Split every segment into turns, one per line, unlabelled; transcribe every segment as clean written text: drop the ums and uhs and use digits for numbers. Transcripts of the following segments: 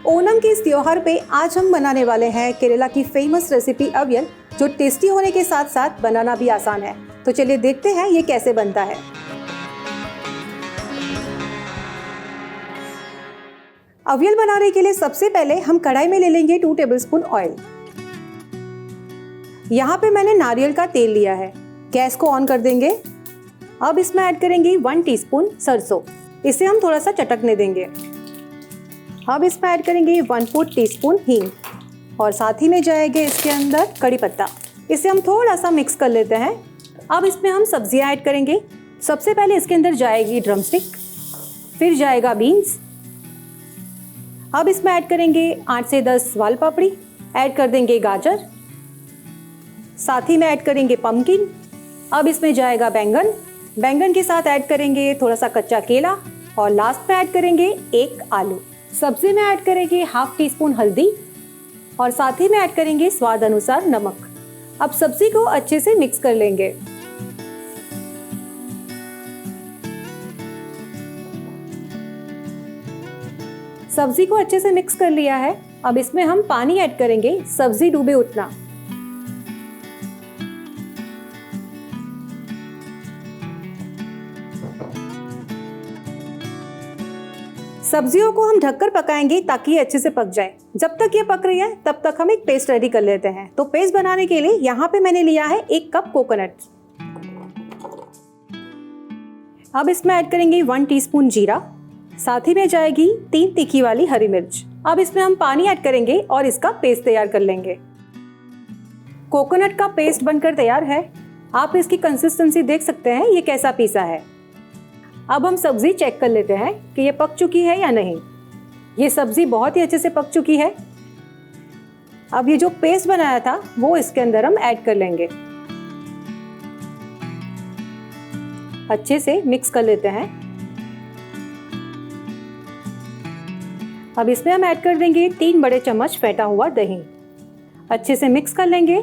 ओणम के इस त्योहार पे आज हम बनाने वाले हैं केरला की फेमस रेसिपी अवियल, जो टेस्टी होने के साथ साथ बनाना भी आसान है। तो चलिए देखते हैं ये कैसे बनता है। अवियल बनाने के लिए सबसे पहले हम कढ़ाई में ले लेंगे 2 टेबलस्पून ऑयल। यहाँ पे मैंने नारियल का तेल लिया है। गैस को ऑन कर देंगे। अब इसमें ऐड करेंगे 1 टीस्पून सरसों। इसे हम थोड़ा सा चटकने देंगे। अब इसमें ऐड करेंगे 1/4 टीस्पून हींग और साथ ही में जाएगा इसके अंदर कड़ी पत्ता। इसे हम थोड़ा सा मिक्स कर लेते हैं। अब इसमें हम सब्जियां ऐड करेंगे। सबसे पहले इसके अंदर जाएगी ड्रमस्टिक, फिर जाएगा बीन्स। अब इसमें ऐड करेंगे 8 से 10 वाल पापड़ी, ऐड कर देंगे गाजर, साथ ही में ऐड करेंगे पम्पकिन। अब इसमें जाएगा बैंगन, बैंगन के साथ ऐड करेंगे थोड़ा सा कच्चा केला और लास्ट में ऐड करेंगे 1 आलू। सब्जी में ऐड करेंगे 1/2 टीस्पून हल्दी और साथ ही में ऐड करेंगे स्वाद अनुसार नमक। अब सब्जी को अच्छे से मिक्स कर लेंगे। सब्जी को अच्छे से मिक्स कर लिया है। अब इसमें हम पानी ऐड करेंगे, सब्जी डूबे उतना। सब्जियों को हम ढककर पकाएंगे ताकि ये अच्छे से पक जाए। जब तक ये पक रही है तब तक हम एक पेस्ट रेडी कर लेते हैं। तो पेस्ट बनाने के लिए यहाँ पे मैंने लिया है 1 कप कोकोनट। अब इसमें ऐड करेंगे 1 टीस्पून जीरा, साथ ही में जाएगी 3 तीखी वाली हरी मिर्च। अब इसमें हम पानी ऐड करेंगे और इसका पेस्ट तैयार कर लेंगे। कोकोनट का पेस्ट बनकर तैयार है। आप इसकी कंसिस्टेंसी देख सकते हैं ये कैसा पीसा है। अब हम सब्जी चेक कर लेते हैं कि ये पक चुकी है या नहीं। ये सब्जी बहुत ही अच्छे से पक चुकी है। अब ये जो पेस्ट बनाया था वो इसके अंदर हम ऐड कर लेंगे। अच्छे से मिक्स कर लेते हैं। अब इसमें हम ऐड कर देंगे 3 बड़े चम्मच फेंटा हुआ दही। अच्छे से मिक्स कर लेंगे।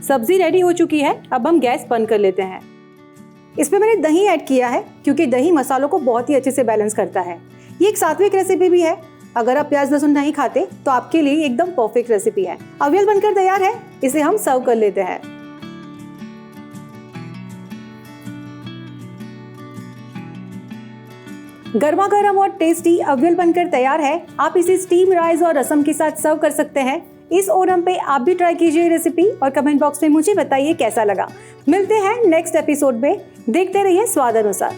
सब्जी रेडी हो चुकी है। अब हम गैस बंद कर लेते हैं। इसमें मैंने दही ऐड किया है क्योंकि दही मसालों को बहुत ही अच्छे से बैलेंस करता है। ये एक सात्विक रेसिपी भी है। अगर आप प्याज लहसुन नहीं खाते तो आपके लिए एकदम परफेक्ट रेसिपी है। अवियल बनकर तैयार है। इसे हम सर्व कर लेते हैं। गर्मा गर्म और टेस्टी अवियल बनकर तैयार है। आप इसे स्टीम राइस और रसम के साथ सर्व कर सकते हैं। इस ओणम पे आप भी ट्राई कीजिए रेसिपी और कमेंट बॉक्स में मुझे बताइए कैसा लगा। मिलते हैं नेक्स्ट एपिसोड में। देखते रहिए स्वाद अनुसार।